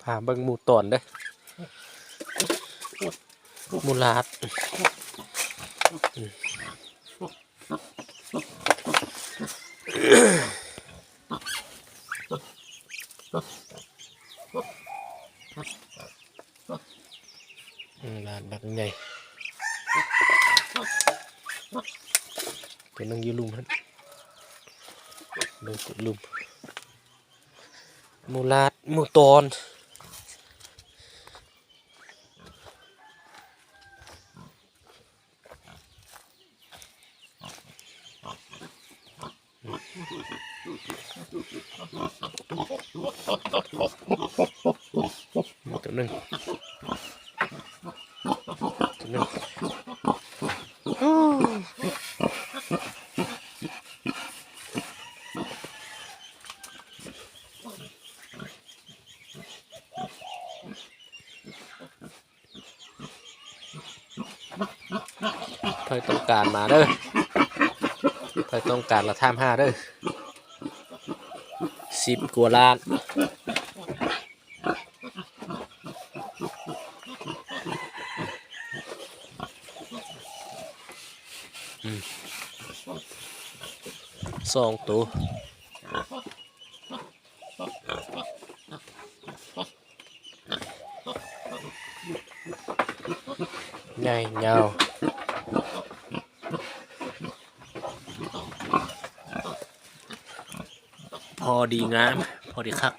พาเบิ่งหมูตอนเด้อหมูลาดลาดบักใหญ่ตัวนึงยืลุมฮะดูลุมหมูลาดหมูตอนตัวนึงใครต้องการมาเด้อใครต้องการละท่าม5เด้อ10 กว่าล้าน2 ตัวใหญ่ยาวพอดีงามพอดีคัก